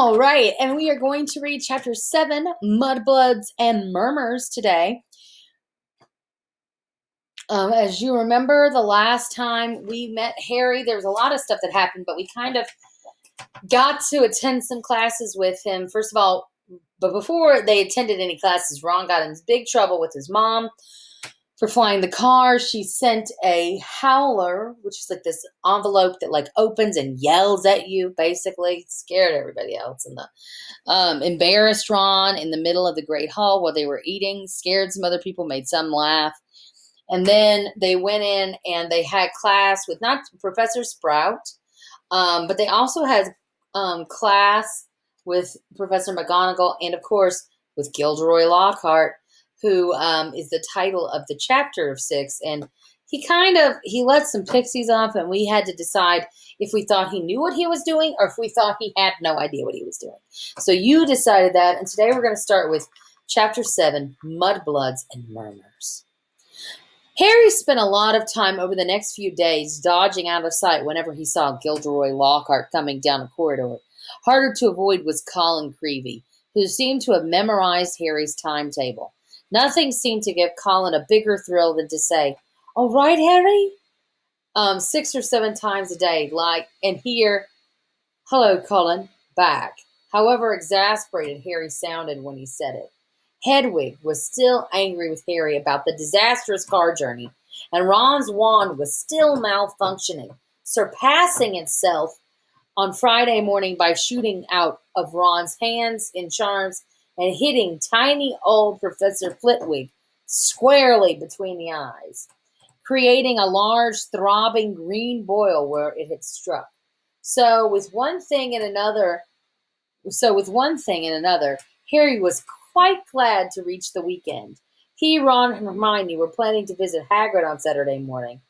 All right, and we are going to read chapter 7, Mudbloods and Murmurs today. As you remember, the last time we met Harry, there was a lot of stuff that happened, but we kind of got to attend some classes with him. First of all, but before they attended any classes, Ron got in big trouble with his mom for flying the car. She sent a howler, which is like this envelope that like opens and yells at you, basically. Scared everybody else. And embarrassed Ron in the middle of the Great Hall while they were eating, scared some other people, made some laugh. And then they went in and they had class with not Professor Sprout, but they also had class with Professor McGonagall and, of course, with Gilderoy Lockhart, who is the title of the chapter of 6. And he let some pixies off, and we had to decide if we thought he knew what he was doing or if we thought he had no idea what he was doing. So you decided that, and today we're going to start with chapter 7, Mudbloods and Murmurs. Harry spent a lot of time over the next few days dodging out of sight whenever he saw Gilderoy Lockhart coming down a corridor. Harder to avoid was Colin Creevey, who seemed to have memorized Harry's timetable. Nothing seemed to give Colin a bigger thrill than to say, "All right, Harry?" 6 or 7 times a day, and hear, "Hello, Colin," back. However exasperated Harry sounded when he said it. Hedwig was still angry with Harry about the disastrous car journey, and Ron's wand was still malfunctioning, surpassing itself on Friday morning by shooting out of Ron's hands in charms and hitting tiny old Professor Flitwick squarely between the eyes, creating a large throbbing green boil where it had struck. So with one thing and another, Harry was quite glad to reach the weekend. He, Ron, and Hermione were planning to visit Hagrid on Saturday morning.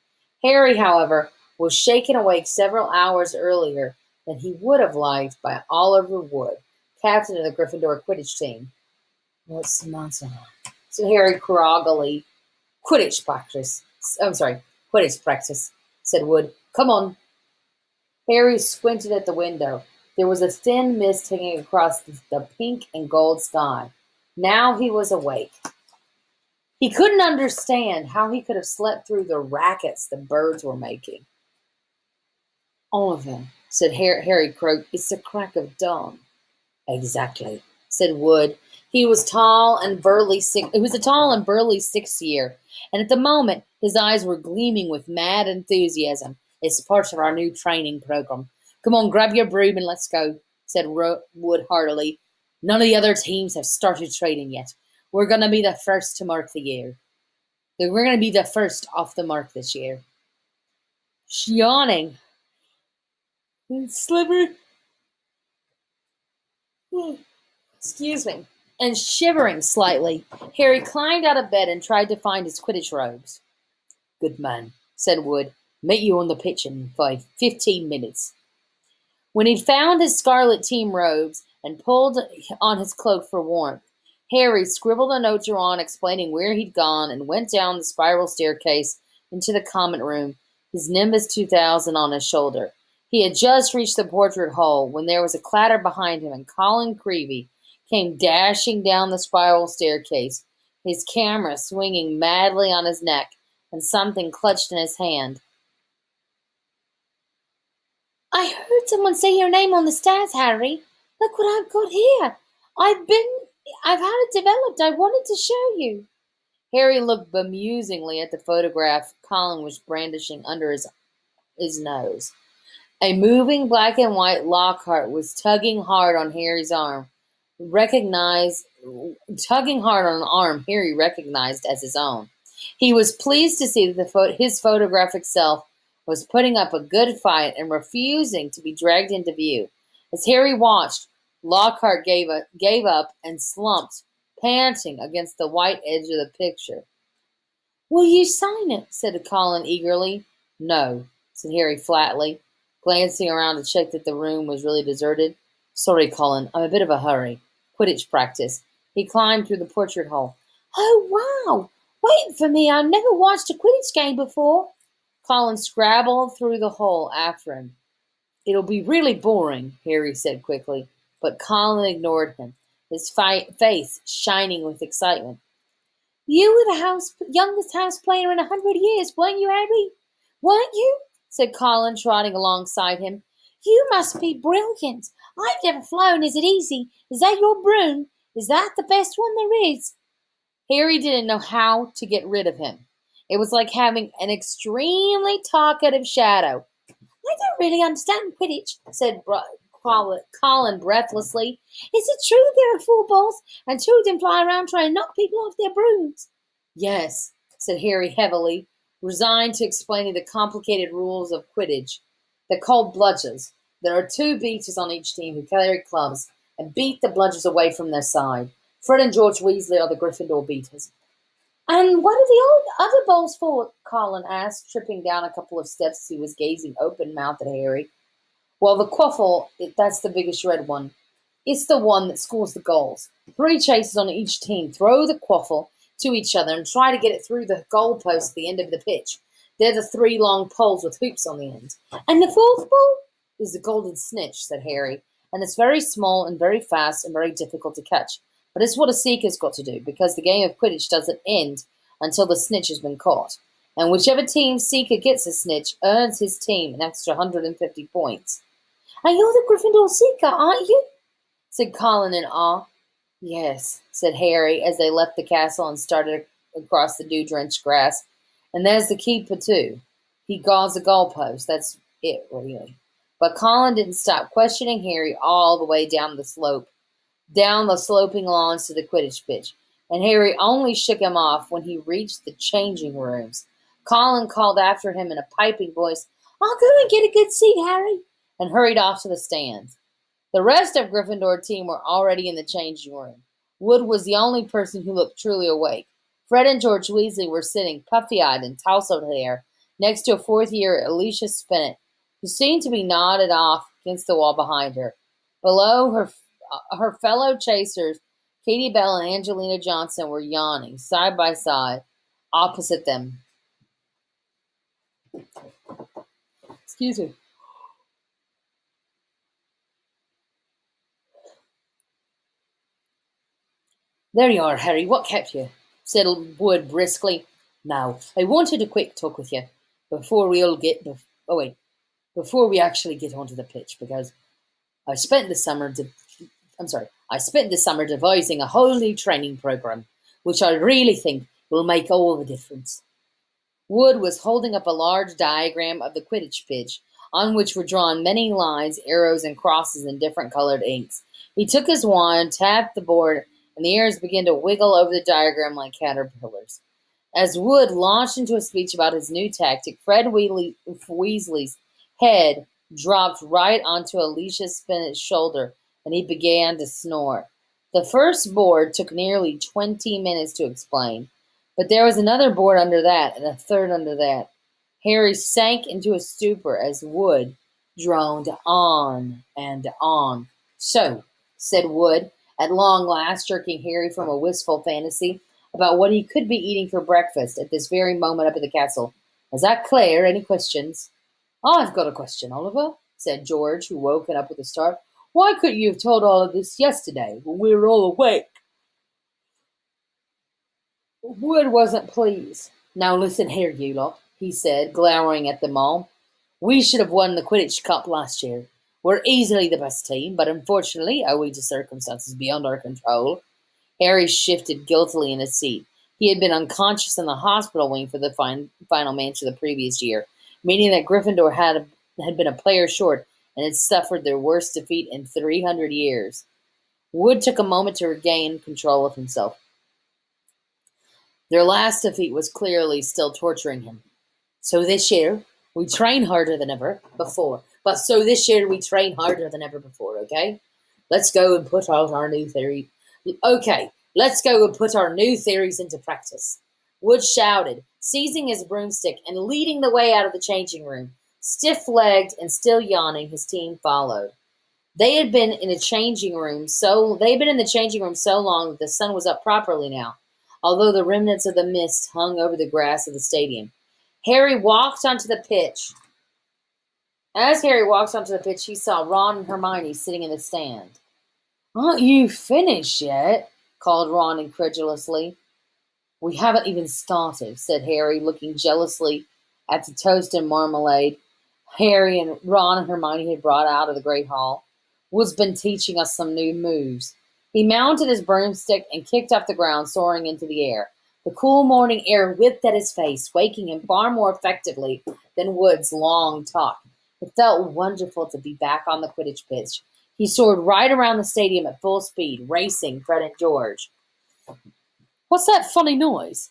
Harry, however, was shaken awake several hours earlier than he would have liked by Oliver Wood, captain of the Gryffindor Quidditch team. "What's the matter?" said Harry groggily. Quidditch practice, said Wood. "Come on." Harry squinted at the window. There was a thin mist hanging across the pink and gold sky. Now he was awake. He couldn't understand how he could have slept through the rackets the birds were making. "All of them," said Harry croaked. "It's the crack of dawn." "Exactly," said Wood. He was a tall and burly 6th year, and at the moment his eyes were gleaming with mad enthusiasm. "It's part of our new training program. Come on, grab your broom and let's go," said Wood heartily. "None of the other teams have started training yet. We're going to be the first to mark the year. We're going to be the first off the mark this year." Yawning and and shivering slightly, Harry climbed out of bed and tried to find his Quidditch robes. "Good man," said Wood. "Meet you on the pitch in 15 minutes." When he'd found his scarlet team robes and pulled on his cloak for warmth, Harry scribbled a note to Ron explaining where he'd gone and went down the spiral staircase into the common room, his Nimbus 2000 on his shoulder. He had just reached the portrait hole when there was a clatter behind him and Colin Creevey came dashing down the spiral staircase, his camera swinging madly on his neck and something clutched in his hand. "I heard someone say your name on the stairs, Harry. Look what I've got here. I've had it developed. I wanted to show you." Harry looked bemusingly at the photograph Colin was brandishing under his nose. A moving black and white Lockhart was tugging hard on Harry's arm, tugging hard on an arm Harry recognized as his own. He was pleased to see that his photographic self was putting up a good fight and refusing to be dragged into view. As Harry watched, Lockhart gave up and slumped, panting against the white edge of the picture. "Will you sign it?" said Colin eagerly. "No," said Harry flatly, glancing around to check that the room was really deserted. "Sorry, Colin, I'm a bit of a hurry. Quidditch practice." He climbed through the portrait hole. "Oh, wow! Wait for me. I've never watched a Quidditch game before." Colin scrabbled through the hole after him. "It'll be really boring," Harry said quickly. but Colin ignored him, his face shining with excitement. "You were the youngest house player in 100 years, weren't you, Harry? Weren't you?" said Colin, trotting alongside him. "You must be brilliant. I've never flown. Is it easy? Is that your broom? Is that the best one there is?" Harry didn't know how to get rid of him. It was like having an extremely talkative shadow. "I don't really understand Quidditch," said Colin breathlessly. "Is it true there are four balls and two of them fly around trying to knock people off their brooms?" "Yes," said Harry heavily, resigned to explaining the complicated rules of Quidditch. They're called bludgers. There are two beaters on each team who carry clubs and beat the bludgers away from their side. Fred and George Weasley are the Gryffindor beaters. "And what are the other balls for?" Colin asked, tripping down a couple of steps as he was gazing open-mouthed at Harry. "Well, the quaffle, that's the biggest red one. It's the one that scores the goals. Three chasers on each team throw the quaffle to each other and try to get it through the goalpost at the end of the pitch. They're the three long poles with hoops on the end." "And the fourth ball?" "Is the golden snitch," said Harry, "and it's very small and very fast and very difficult to catch. But it's what a seeker's got to do, because the game of Quidditch doesn't end until the snitch has been caught. And whichever team seeker gets a snitch earns his team an extra 150 points. "And you're the Gryffindor seeker, aren't you?" said Colin in awe. "Yes," said Harry as they left the castle and started across the dew-drenched grass. "And there's the keeper, too. He guards the goalpost. That's it, really." But Colin didn't stop questioning Harry all the way down the sloping lawns to the Quidditch pitch, and Harry only shook him off when he reached the changing rooms. Colin called after him in a piping voice, "I'll go and get a good seat, Harry," and hurried off to the stands. The rest of Gryffindor team were already in the changing room. Wood was the only person who looked truly awake. Fred and George Weasley were sitting, puffy-eyed and tousled hair, next to a fourth-year Alicia Spinnet, who seemed to be nodded off against the wall behind her. Below her fellow chasers, Katie Bell and Angelina Johnson, were yawning, side by side, opposite them. Excuse me. "There you are, Harry. What kept you?" said Wood briskly. "Now, I wanted a quick talk with you before we all get. Oh wait, before we actually get onto the pitch, because I spent the summer. I spent the summer devising a whole new training program, which I really think will make all the difference." Wood was holding up a large diagram of the Quidditch pitch, on which were drawn many lines, arrows, and crosses in different colored inks. He took his wand, tapped the board, and the arrows began to wiggle over the diagram like caterpillars. As Wood launched into a speech about his new tactic, Fred Weasley's head dropped right onto Alicia Spinnet's shoulder, and he began to snore. The first board took nearly 20 minutes to explain, but there was another board under that, and a third under that. Harry sank into a stupor as Wood droned on and on. "So," said Wood, at long last jerking Harry from a wistful fantasy about what he could be eating for breakfast at this very moment up at the castle. "Is that clear? Any questions?" "I've got a question, Oliver," said George, who woke up with a start. "Why couldn't you have told all of this yesterday, when we were all awake?" Wood wasn't pleased. "Now listen here, you lot," he said, glowering at them all. "We should have won the Quidditch Cup last year. We're easily the best team, but unfortunately, owing to circumstances beyond our control." Harry shifted guiltily in his seat. He had been unconscious in the hospital wing for the final match of the previous year, meaning that Gryffindor had been a player short and had suffered their worst defeat in 300 years. Wood took a moment to regain control of himself. Their last defeat was clearly still torturing him. "So this year, we train harder than ever before. Okay? Let's go and put out our new theory. Okay, let's go and put our new theories into practice." Wood shouted, seizing his broomstick and leading the way out of the changing room. Stiff-legged and still yawning, his team followed. They had been in the changing room so long that the sun was up properly now, although the remnants of the mist hung over the grass of the stadium. Harry walked onto the pitch. As Harry walked onto the pitch, he saw Ron and Hermione sitting in the stand. Aren't you finished yet? Called Ron incredulously. We haven't even started, said Harry, looking jealously at the toast and marmalade Harry and Ron and Hermione had brought out of the Great Hall. Wood's been teaching us some new moves. He mounted his broomstick and kicked off the ground, soaring into the air. The cool morning air whipped at his face, waking him far more effectively than Wood's long talk. It felt wonderful to be back on the Quidditch pitch. He soared right around the stadium at full speed, racing Fred and George. What's that funny noise?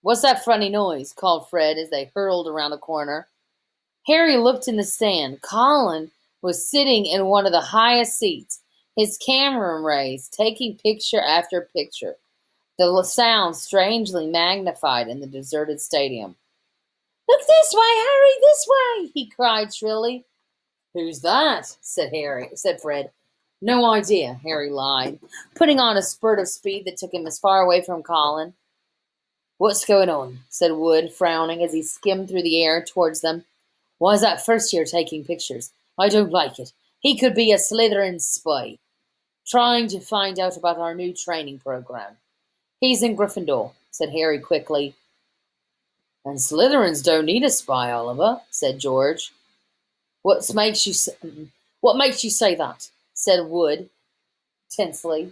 What's that funny noise? Called Fred as they hurled around the corner. Harry looked in the stand. Colin was sitting in one of the highest seats, his camera raised, taking picture after picture. The sound strangely magnified in the deserted stadium. Look this way, Harry, this way! He cried shrilly. Who's that? said Fred. No idea, Harry lied, putting on a spurt of speed that took him as far away from Colin. What's going on? Said Wood, frowning as he skimmed through the air towards them. Why is that first year taking pictures? I don't like it. He could be a Slytherin spy, trying to find out about our new training program. He's in Gryffindor, said Harry quickly. And Slytherins don't need a spy, Oliver, said George. What makes you say that? Said Wood, testily.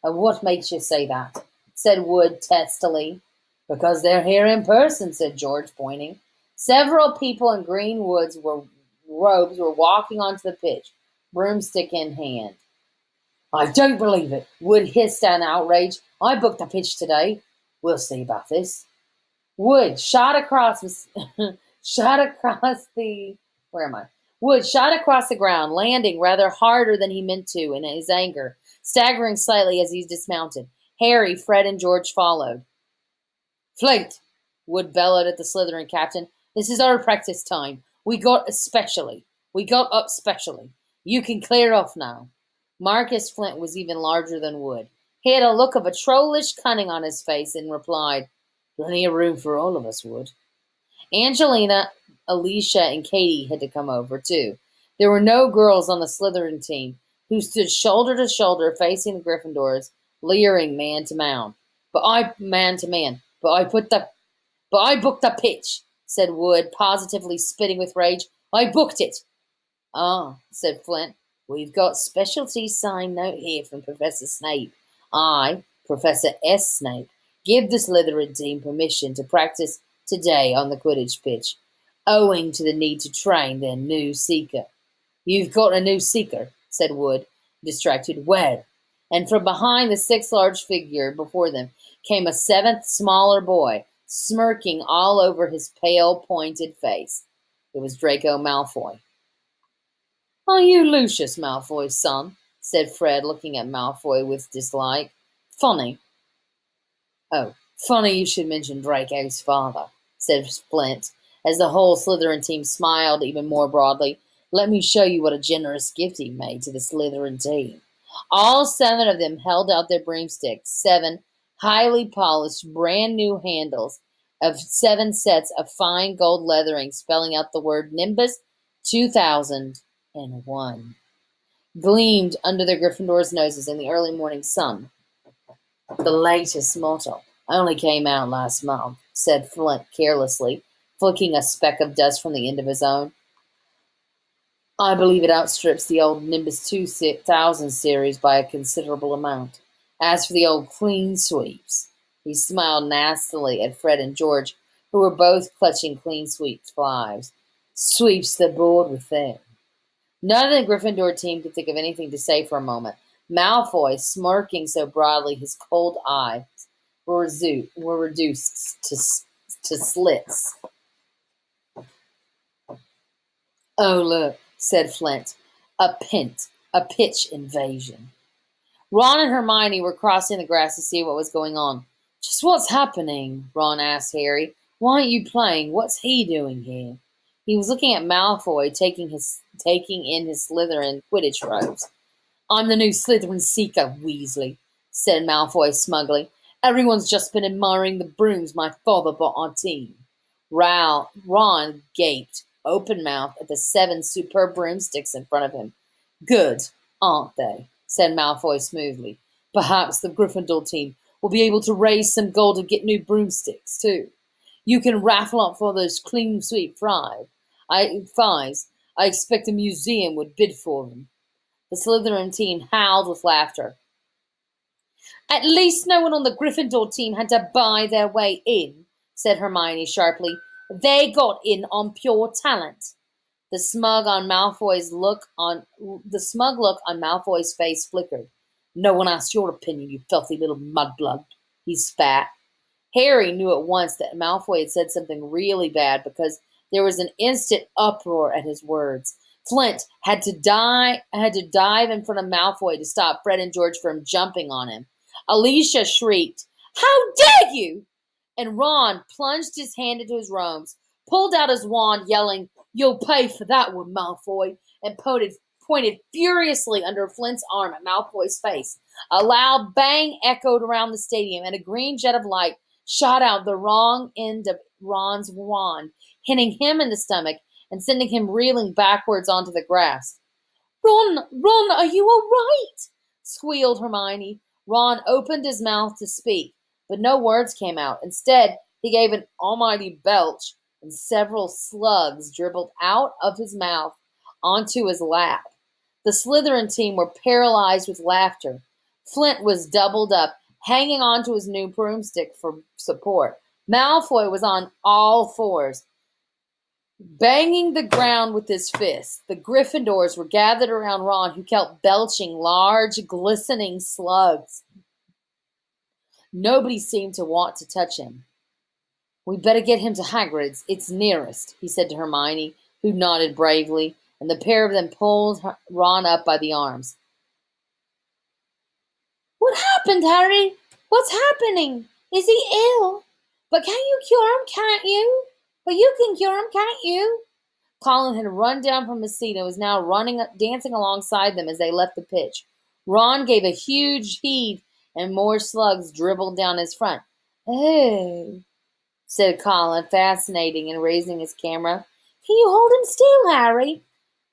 And what makes you say that? Said Wood testily. Because they're here in person, said George, pointing. Several people in green robes were walking onto the pitch, broomstick in hand. I don't believe it, Wood hissed in outrage. I booked the pitch today. We'll see about this. Wood shot across the where am I? Wood shot across the ground, landing rather harder than he meant to in his anger, staggering slightly as he dismounted. Harry, Fred, and George followed. Flint, Wood bellowed at the Slytherin captain. This is our practice time. We got up specially. You can clear off now. Marcus Flint was even larger than Wood. He had a look of a trollish cunning on his face and replied, Plenty of room for all of us, Wood. Angelina, Alicia, and Katie had to come over, too. There were no girls on the Slytherin team, who stood shoulder to shoulder facing the Gryffindors, leering man to man. But I booked the pitch, said Wood, positively spitting with rage. I booked it. Ah, said Flint. We've got specialty signed note here from Professor Snape. I, Professor S. Snape, give the Slytherin team permission to practice today on the Quidditch pitch, owing to the need to train their new seeker. You've got a new seeker, said Wood, distracted. Where? And from behind the sixth large figure before them came a seventh smaller boy, smirking all over his pale, pointed face. It was Draco Malfoy. Are you Lucius Malfoy's son? Said Fred, looking at Malfoy with dislike. Funny. Oh, funny you should mention Draco's father, said Flint, as the whole Slytherin team smiled even more broadly. Let me show you what a generous gift he made to the Slytherin team. All 7 of them held out their broomsticks, 7 highly polished, brand new handles of 7 sets of fine gold leathering spelling out the word Nimbus 2001. Gleamed under the Gryffindors' noses in the early morning sun. The latest motto only came out last month, said Flint carelessly, flicking a speck of dust from the end of his own. I believe it outstrips the old Nimbus 2000 series by a considerable amount. As for the old clean sweeps, he smiled nastily at Fred and George, who were both clutching clean sweep flies. Sweeps the board with them. None of the Gryffindor team could think of anything to say for a moment. Malfoy, smirking so broadly his cold eyes were reduced to slits. Oh, look, said Flint. A pitch invasion. Ron and Hermione were crossing the grass to see what was going on. Just what's happening? Ron asked Harry. Why aren't you playing? What's he doing here? He was looking at Malfoy, taking in his Slytherin Quidditch robes. I'm the new Slytherin seeker, Weasley, said Malfoy smugly. Everyone's just been admiring the brooms my father bought our team. Ron gaped, open-mouthed, at the 7 superb broomsticks in front of him. Good, aren't they? said Malfoy smoothly. "Perhaps the Gryffindor team will be able to raise some gold and get new broomsticks, too. You can raffle off for those clean sweep fives. I expect a museum would bid for them." The Slytherin team howled with laughter. "At least no one on the Gryffindor team had to buy their way in," said Hermione sharply. "They got in on pure talent." The smug look on Malfoy's face flickered. "No one asked your opinion, you filthy little mudblood," he spat. Harry knew at once that Malfoy had said something really bad because there was an instant uproar at his words. Flint had to dive in front of Malfoy to stop Fred and George from jumping on him. Alicia shrieked, "How dare you!" And Ron plunged his hand into his robes, pulled out his wand, yelling, "You'll pay for that one, Malfoy," and pointed furiously under Flint's arm at Malfoy's face. A loud bang echoed around the stadium, and a green jet of light shot out the wrong end of Ron's wand, hitting him in the stomach and sending him reeling backwards onto the grass. "Ron, are you all right?" squealed Hermione. Ron opened his mouth to speak, but no words came out. Instead, he gave an almighty belch, and several slugs dribbled out of his mouth onto his lap. The Slytherin team were paralyzed with laughter. Flint was doubled up, hanging onto his new broomstick for support. Malfoy was on all fours, banging the ground with his fists. The Gryffindors were gathered around Ron, who kept belching large, glistening slugs. Nobody seemed to want to touch him. "We better get him to Hagrid's. It's nearest," he said to Hermione, who nodded bravely, and the pair of them pulled Ron up by the arms. "What happened, Harry? What's happening? Is he ill? But can you cure him, can't you? But you can cure him, can't you?" Colin had run down from his seat and was now dancing alongside them as they left the pitch. Ron gave a huge heave, and more slugs dribbled down his front. "Oh," said Colin, fascinating and raising his camera. "Can you hold him still, Harry?"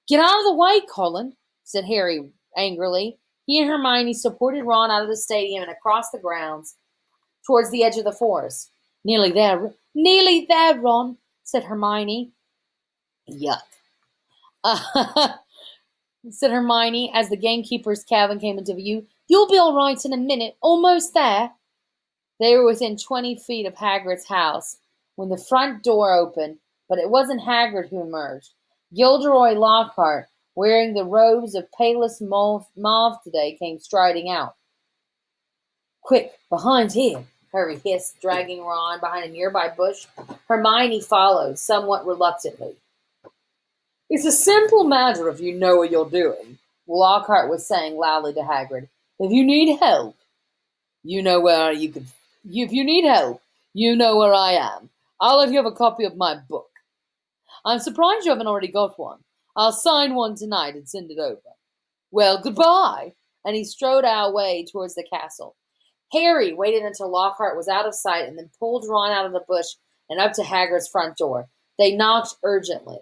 "Get out of the way, Colin," said Harry angrily. He and Hermione supported Ron out of the stadium and across the grounds towards the edge of the forest. Nearly there, Ron," said Hermione. "Yuck," said Hermione as the gamekeeper's cabin came into view. "You'll be all right in a minute. Almost there." They were within 20 feet of Hagrid's house when the front door opened, but it wasn't Hagrid who emerged. Gilderoy Lockhart, wearing the robes of palest mauve today, came striding out. "Quick, behind here," Harry hissed, dragging Ron behind a nearby bush. Hermione followed, somewhat reluctantly. "It's a simple matter if you know what you're doing," Lockhart was saying loudly to Hagrid. "If you need help, you know where you can. If you need help, you know where I am. I'll let you have a copy of my book. I'm surprised you haven't already got one. I'll sign one tonight and send it over. Well, goodbye." And he strode away towards the castle. Harry waited until Lockhart was out of sight and then pulled Ron out of the bush and up to Hagrid's front door. They knocked urgently.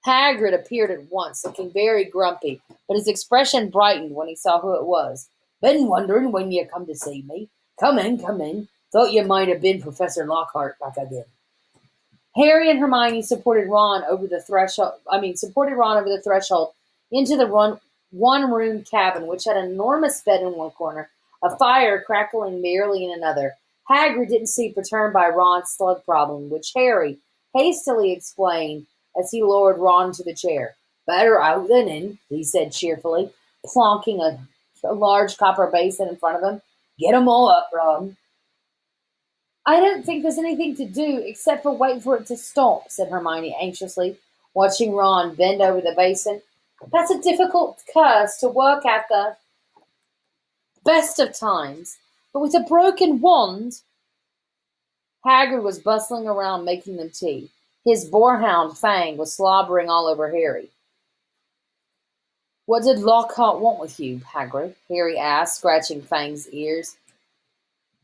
Hagrid appeared at once, looking very grumpy, but his expression brightened when he saw who it was. "Been wondering when you come to see me. Come in. Thought you might have been Professor Lockhart back again." Harry and Hermione supported Ron over the threshold into the one-room cabin, which had an enormous bed in one corner, a fire crackling merrily in another. Hagrid didn't seem perturbed by Ron's slug problem, which Harry hastily explained as he lowered Ron to the chair. "Better out than in," he said cheerfully, plonking a large copper basin in front of him. "Get 'em all up, Ron." "I don't think there's anything to do except for wait for it to stop," said Hermione anxiously, watching Ron bend over the basin. "That's a difficult curse to work at the best of times, but with a broken wand." Hagrid was bustling around making them tea. His boarhound Fang was slobbering all over Harry. "What did Lockhart want with you, Hagrid?" Harry asked, scratching Fang's ears.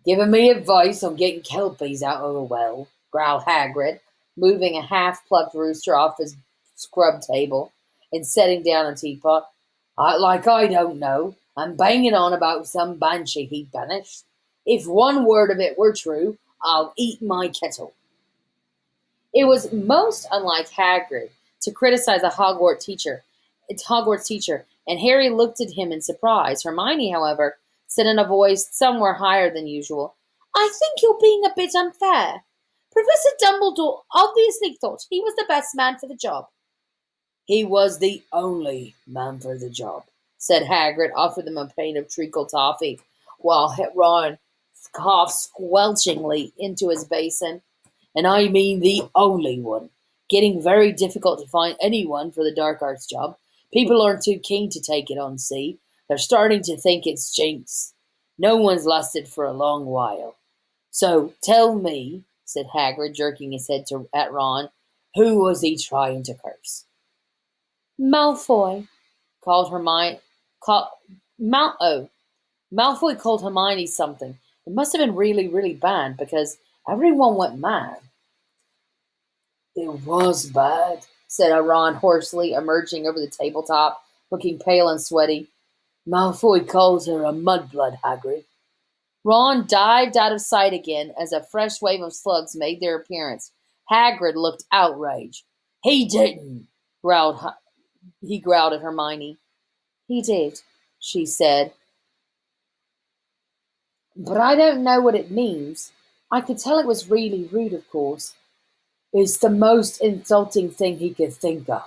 "Giving me advice on getting kelpies out of the well," growled Hagrid, moving a half-plucked rooster off his scrub table and setting down a teapot. I don't know. and banging on about some banshee he'd banished. If one word of it were true, I'll eat my kettle. It was most unlike Hagrid to criticize Hogwarts teacher, and Harry looked at him in surprise. Hermione, however, said in a voice somewhere higher than usual, I think you're being a bit unfair. Professor Dumbledore obviously thought he was the best man for the job. He was the only man for the job, said Hagrid, offering them a pane of treacle toffee, while Ron coughed squelchingly into his basin. And I mean the only one. Getting very difficult to find anyone for the dark arts job. People aren't too keen to take it on sea. They're starting to think it's jinx. No one's lasted for a long while. So tell me, said Hagrid, jerking his head at Ron, who was he trying to curse? Malfoy, called Hermione. Malfoy called Hermione something. It must have been really, really bad because everyone went mad. It was bad, said Ron hoarsely, emerging over the tabletop, looking pale and sweaty. Malfoy calls her a mudblood, Hagrid. Ron dived out of sight again as a fresh wave of slugs made their appearance. Hagrid looked outraged. He didn't, he growled at Hermione. He did, she said. But I don't know what it means. I could tell it was really rude, of course. It's the most insulting thing he could think of,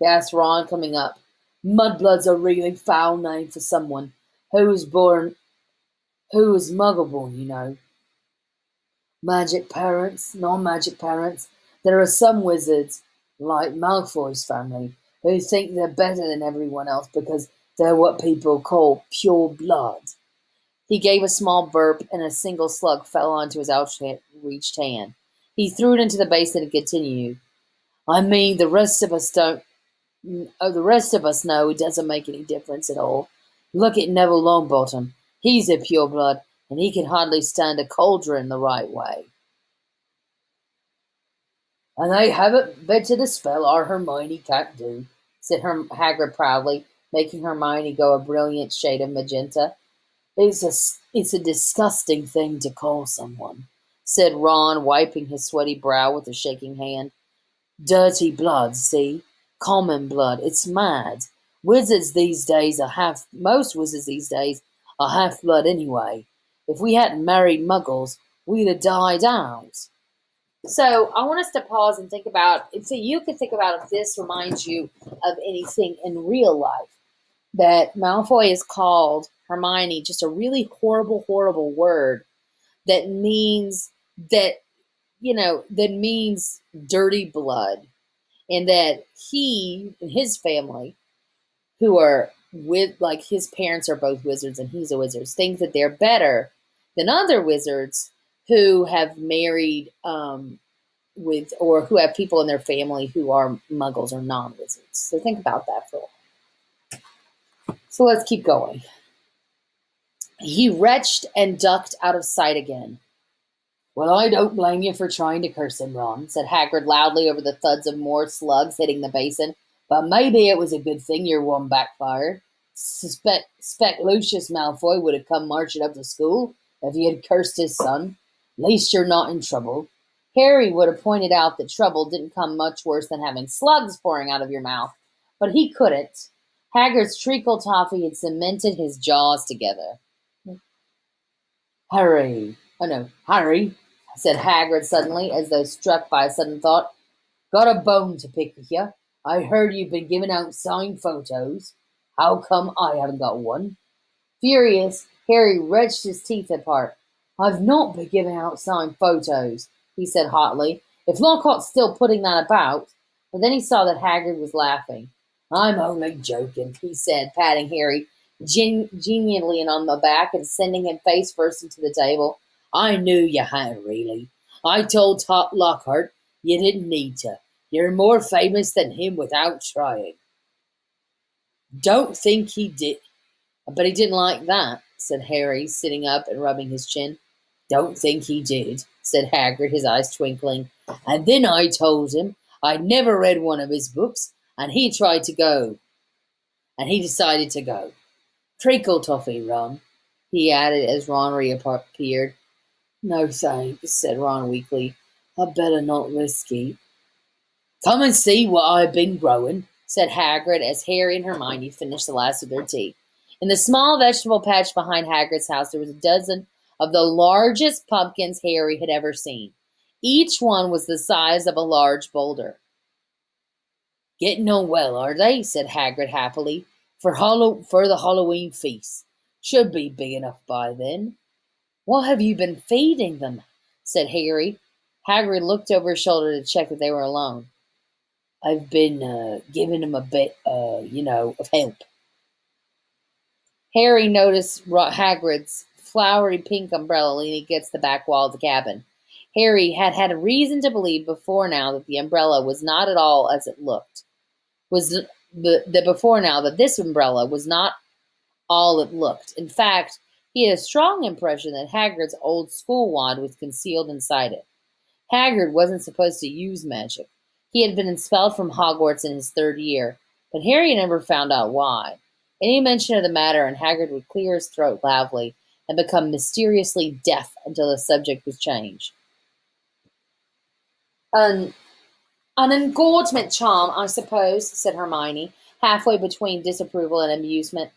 gasped Ron, coming up. Mudblood's a really foul name for someone who was muggle-born, you know. Magic parents, non-magic parents. There are some wizards, like Malfoy's family, who think they're better than everyone else because they're what people call pure blood. He gave a small burp, and a single slug fell onto his outstretched hand. He threw it into the basin and continued. I mean, the rest of us know it doesn't make any difference at all. Look at Neville Longbottom. He's a pureblood, and he can hardly stand a cauldron the right way. And I haven't betted a spell our Hermione can't do, said Hagrid proudly, making Hermione go a brilliant shade of magenta. It's a disgusting thing to call someone, said Ron, wiping his sweaty brow with a shaking hand. Dirty blood, see? Common blood. It's mad. Most wizards these days are half blood anyway. If we hadn't married muggles, we'd have died out. So I want us to pause and think about, so you can think about if this reminds you of anything in real life. That Malfoy has called Hermione just a really horrible, horrible word that means that means dirty blood. And that he and his family, who are his parents are both wizards and he's a wizard, think that they're better than other wizards who have married or who have people in their family who are muggles or non-wizards. So think about that for a while. So let's keep going. He retched and ducked out of sight again. Well, I don't blame you for trying to curse him, Ron, said Hagrid loudly over the thuds of more slugs hitting the basin. But maybe it was a good thing your one backfired. Suspect Lucius Malfoy would have come marching up to school if he had cursed his son. At least you're not in trouble. Harry would have pointed out that trouble didn't come much worse than having slugs pouring out of your mouth, but he couldn't. Hagrid's treacle toffee had cemented his jaws together. Harry, said Hagrid suddenly, as though struck by a sudden thought. Got a bone to pick with you. I heard you've been giving out signed photos. How come I haven't got one? Furious, Harry wrenched his teeth apart. I've not been giving out signed photos, he said hotly. If Lockhart's still putting that about. But then he saw that Hagrid was laughing. I'm only joking, he said, patting Harry genially on the back and sending him face first into the table. I knew you hadn't really. I told Lockhart you didn't need to. You're more famous than him without trying. Don't think he did. But he didn't like that, said Harry, sitting up and rubbing his chin. Don't think he did, said Hagrid, his eyes twinkling. And then I told him I'd never read one of his books, and he decided to go. Treacle toffee, Ron, he added as Ron reappeared. No thanks, said Ron weakly. I'd better not risk it. Come and see what I've been growing, said Hagrid as Harry and Hermione finished the last of their tea. In the small vegetable patch behind Hagrid's house, there was a dozen of the largest pumpkins Harry had ever seen. Each one was the size of a large boulder. Getting on well, are they? Said Hagrid happily. For the Halloween feast. Should be big enough by then. What have you been feeding them? Said Harry. Hagrid looked over his shoulder to check that they were alone. I've been giving them a bit, of help. Harry noticed Hagrid's flowery pink umbrella leaning against the back wall of the cabin. Harry had had a reason to believe before now that the umbrella was not at all as it looked. Before now that this umbrella was not all it looked. In fact, he had a strong impression that Hagrid's old school wand was concealed inside it. Hagrid wasn't supposed to use magic. He had been expelled from Hogwarts in his third year, but Harry never found out why. Any mention of the matter, and Hagrid would clear his throat loudly and become mysteriously deaf until the subject was changed. An engorgement charm, I suppose, said Hermione, halfway between disapproval and amusement.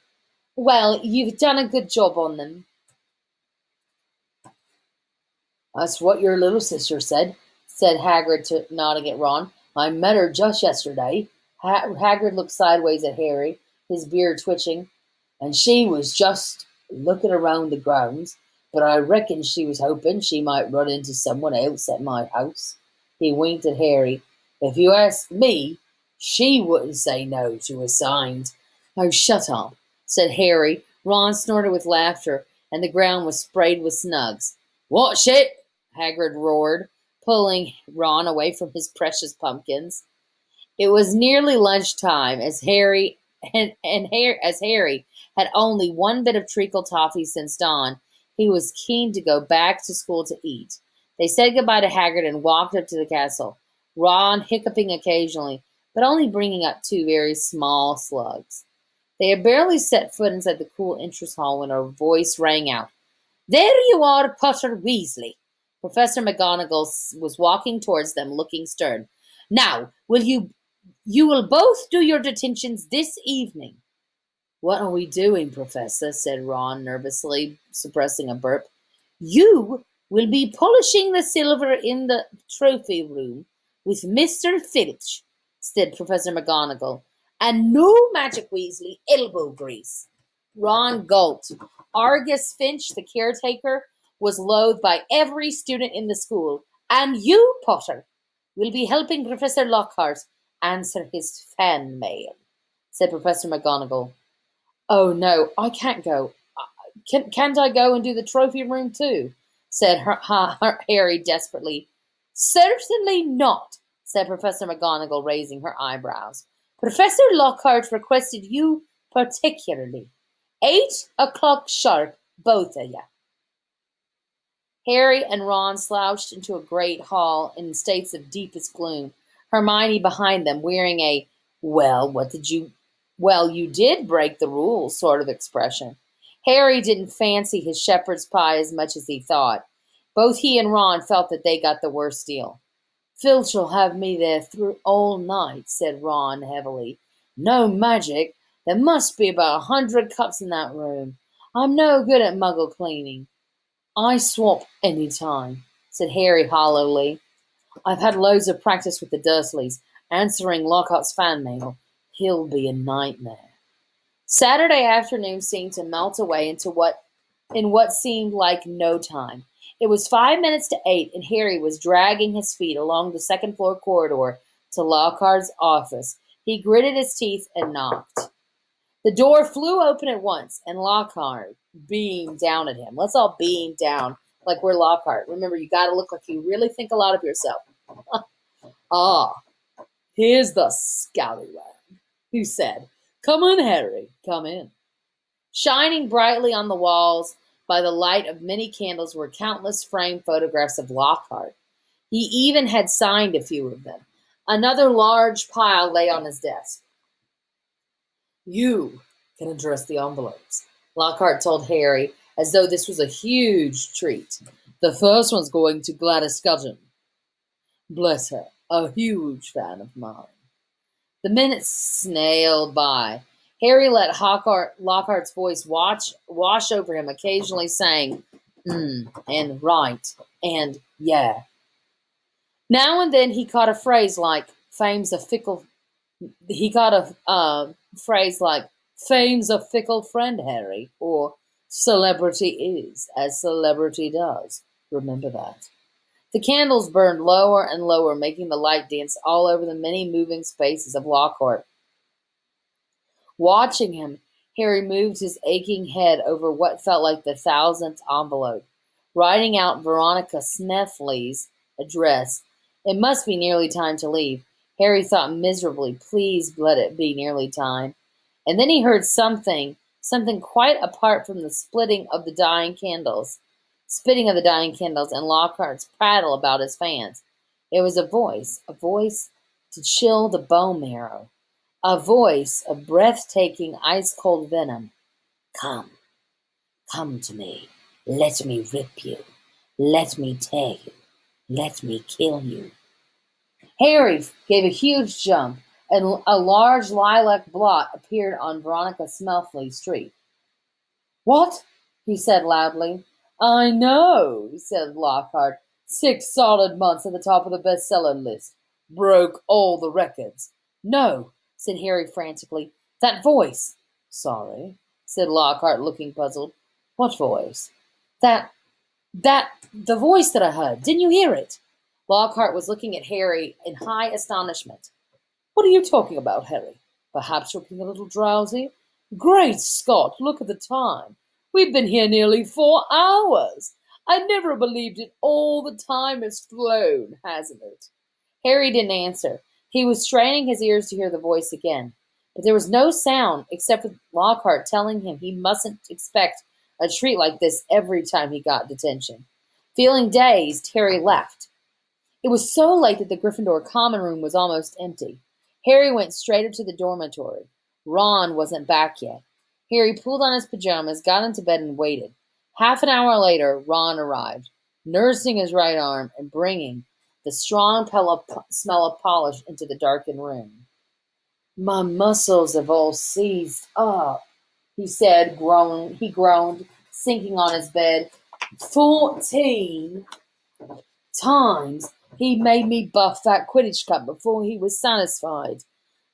Well, you've done a good job on them. That's what your little sister said Hagrid, nodding at Ron. I met her just yesterday. Hagrid looked sideways at Harry, his beard twitching, and she was just looking around the grounds, but I reckon she was hoping she might run into someone else at my house. He winked at Harry. If you ask me, she wouldn't say no to a signed. Oh, shut up, said Harry. Ron snorted with laughter, and the ground was sprayed with snugs. Watch it! Hagrid roared, pulling Ron away from his precious pumpkins. It was nearly lunchtime as Harry had only one bit of treacle toffee since dawn. He was keen to go back to school to eat. They said goodbye to Hagrid and walked up to the castle, Ron hiccuping occasionally, but only bringing up two very small slugs. They had barely set foot inside the cool entrance hall when a voice rang out. There you are, Potter Weasley. Professor McGonagall was walking towards them, looking stern. Now, you will both do your detentions this evening. What are we doing, Professor? Said Ron, nervously suppressing a burp. You will be polishing the silver in the trophy room with Mr. Filch, said Professor McGonagall. And no magic, Weasley, elbow grease. Ron gulped. Argus Finch, the caretaker, was loathed by every student in the school. And you, Potter, will be helping Professor Lockhart answer his fan mail, said Professor McGonagall. Oh, no, I can't go. Can't I go and do the trophy room too? Said Harry desperately. Certainly not, said Professor McGonagall, raising her eyebrows. Professor Lockhart requested you particularly. 8 o'clock sharp, both of you. Harry and Ron slouched into a great hall in states of deepest gloom, Hermione behind them, wearing a, you did break the rules sort of expression. Harry didn't fancy his shepherd's pie as much as he thought. Both he and Ron felt that they got the worst deal. Filch'll have me there through all night, said Ron heavily. No magic. There must be about 100 cups in that room. I'm no good at muggle cleaning. I swap any time, said Harry hollowly. I've had loads of practice with the Dursleys, answering Lockhart's fan mail. He'll be a nightmare. Saturday afternoon seemed to melt away in what seemed like no time. It was 5 minutes to 8, and Harry was dragging his feet along the second-floor corridor to Lockhart's office. He gritted his teeth and knocked. The door flew open at once, and Lockhart beamed down at him. Let's all beam down like we're Lockhart. Remember, you got to look like you really think a lot of yourself. Ah, here's the scallywag, he said. Come in, Harry, come in. Shining brightly on the walls by the light of many candles were countless framed photographs of Lockhart. He even had signed a few of them. Another large pile lay on his desk. You can address the envelopes, Lockhart told Harry, as though this was a huge treat. The first one's going to Gladys Scudden. Bless her, a huge fan of mine. The minutes snailed by. Harry let Lockhart's voice wash over him, occasionally saying, and right, and yeah. Now and then he caught a phrase like, fame's a fickle... He got a phrase like, fame's a fickle friend, Harry, or celebrity is as celebrity does. Remember that. The candles burned lower and lower, making the light dance all over the many moving spaces of Lockhart. Watching him, Harry moved his aching head over what felt like the thousandth envelope, writing out Veronica Smethly's address. It must be nearly time to leave. Harry thought miserably, please let it be nearly time. And then he heard something quite apart from the spitting of the dying candles, and Lockhart's prattle about his fans. It was a voice to chill the bone marrow, a voice of breathtaking ice-cold venom. Come to me, let me rip you, let me tear you, let me kill you. Harry gave a huge jump, and a large lilac blot appeared on Veronica Smelthley Street. What? He said loudly. I know, said Lockhart. 6 solid months at the top of the bestseller list. Broke all the records. No, said Harry frantically. That voice. Sorry, said Lockhart, looking puzzled. What voice? The voice that I heard. Didn't you hear it? Lockhart was looking at Harry in high astonishment. What are you talking about, Harry? Perhaps you're getting a little drowsy? Great Scott, look at the time. We've been here nearly 4 hours. I never believed it. All the time has flown, hasn't it? Harry didn't answer. He was straining his ears to hear the voice again. But there was no sound except for Lockhart telling him he mustn't expect a treat like this every time he got detention. Feeling dazed, Harry left. It was so late that the Gryffindor common room was almost empty. Harry went straight up to the dormitory. Ron wasn't back yet. Harry pulled on his pajamas, got into bed, and waited. Half an hour later, Ron arrived, nursing his right arm and bringing the strong smell of polish into the darkened room. My muscles have all seized up, he said, He groaned, sinking on his bed. 14 times he made me buff that Quidditch cup before he was satisfied.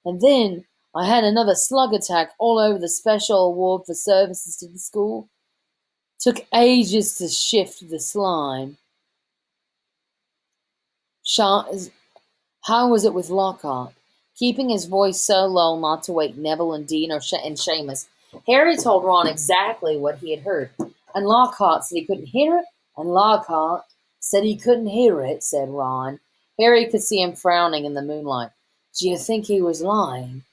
And then I had another slug attack all over the special award for services to the school. Took ages to shift the slime. How was it with Lockhart? Keeping his voice so low not to wake Neville and Dean and Seamus, Harry told Ron exactly what he had heard. And Lockhart said he couldn't hear it, and Lockhart said he couldn't hear it, said Ron. Harry could see him frowning in the moonlight. Do you think he was lying?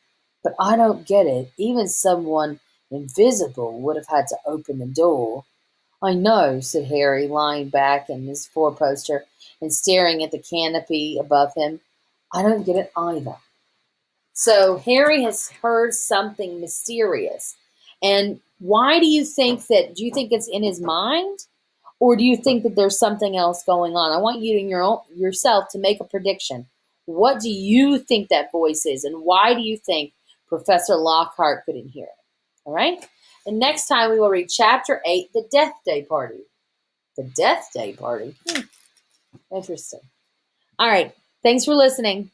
But I don't get it. Even someone invisible would have had to open the door. I know, said Harry, lying back in his four-poster and staring at the canopy above him. I don't get it either. So Harry has heard something mysterious. And why do you think that? Do you think it's in his mind? Or do you think that there's something else going on? I want you yourself to make a prediction. What do you think that voice is? And why do you think Professor Lockhart couldn't hear it? All right? And next time we will read Chapter 8, The Death Day Party. The Death Day Party? Interesting. All right. Thanks for listening.